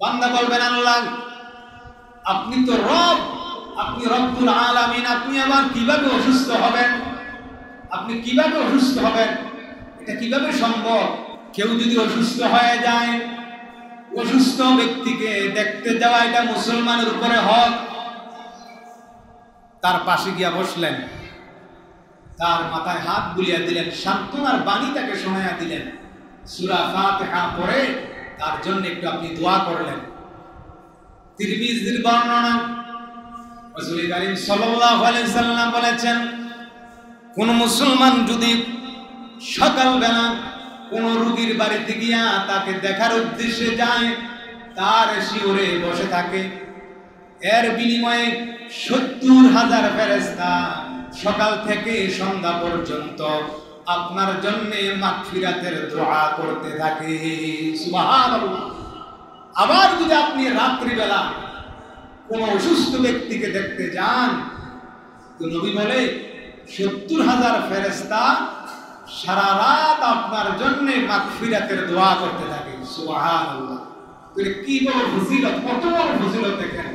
বান্দা বলবেন, আল্লাহ আপনি তো রব, আপনি রব্বুল আলামিন, আপনি আবার কিভাবে অসুস্থ হবেন? আপনি কিভাবে অসুস্থ হবেন? এটা কিভাবে সম্ভব? কেউ যদি অসুস্থ হয়ে যায়, অসুস্থ ব্যক্তিকে দেখতে যাওয়া এটা মুসলমানের উপরে হক। তার পাশে গিয়া বসলেন, তার মাথায় হাত বুলিয়ে দিলেন, সান্ত্বনার বাণী তাকে শোনাইয়া দিলেন, সূরা ফাতিহা পড়ে তার জন্য একটু আপনি দোয়া করলেন। তিরমিজির বর্ণনা, রাসূল কারীম সাল্লাল্লাহু আলাইহি সাল্লাম বলেছেন, কোন মুসলমান যদি সকালবেলা কোন রোগীর বাড়িতে গিয়া তাকে দেখার উদ্দেশ্যে যায়, তার শিওরে বসে থাকে, এর বিনিময়ে ৭০,০০০ ফেরেশতা সকাল থেকে সন্ধ্যা পর্যন্ত আপনার জন্য মাগফিরাতের দোয়া করতে থাকে। সুবহানাল্লাহ। আবার যদি আপনি রাত্রিবেলা কোন অসুস্থ ব্যক্তিকে দেখতে যান, তো নবী বলে ৭০,০০০ ফেরেশতা সারা রাত আপনার জন্য মাগফিরাতের দোয়া করতে থাকে। সুবহানাল্লাহ। তাহলে কি বড় ফজিলত, কত বড় ফজিলত দেখেন।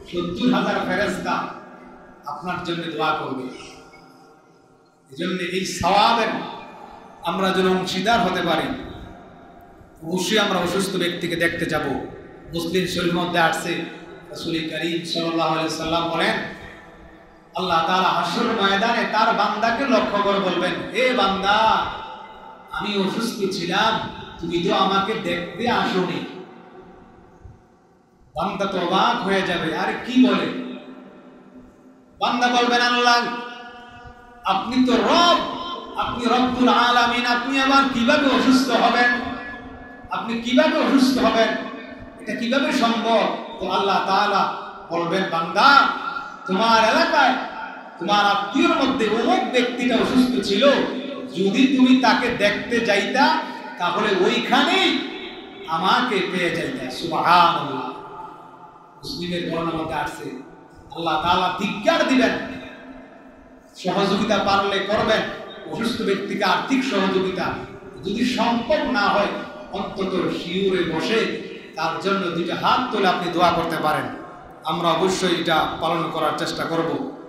৭০,০০০ ফেরেশতা আপনার জন্য দোয়া করবে। এজন্য এই সওয়াবের আমরা যেন অংশীদার হতে পারি, অবশ্যই আমরা অসুস্থ ব্যক্তিকে দেখতে যাব। মুসলিম শরীফের মধ্যে আসছে, রাসূল কারীম সাল্লাল্লাহু আলাইহি সাল্লাম বলেন, আল্লাহ তাআলা হাসর ময়দানে তার বান্দাকে লক্ষ্য করে বলবেন, হে বান্দা, আমি অসুস্থ ছিলাম, তুমি তো আমাকে দেখতে আসোনি। বান্দা তো অবাক হয়ে যাবে, আরে কি বলে? বান্দা বলবেন, আল্লাহ আপনি তো রব, আপনি রব্বুল আলামিন, আপনি আবার কিভাবে অসুস্থ হবেন? আপনি কিভাবে অসুস্থ হবেন? এটা কিভাবে সম্ভব? তো আল্লাহ তাআলা বলবেন, বান্দা তোমার এলাকায় তোমার আত্মীয়র মধ্যে অমুক ব্যক্তিটা অসুস্থ ছিল, যদি তুমি তাকে দেখতে যাইতা তাহলে ওইখানেই আমাকে পেয়ে যাইতা। সুবহানাল্লাহ। মুসলিমের বর্ণনার মধ্যে আসছে, আল্লাহ তাআলা ধিক্কার দিবেন, সহযোগিতা পারলে করবেন, অসুস্থ ব্যক্তিকে আর্থিক সহযোগিতা, যদি সম্ভব না হয় অন্তত শিউরে বসে তার জন্য দুইটা হাত তুলে আপনি দোয়া করতে পারেন। আমরা অবশ্যই এটা পালন করার চেষ্টা করব।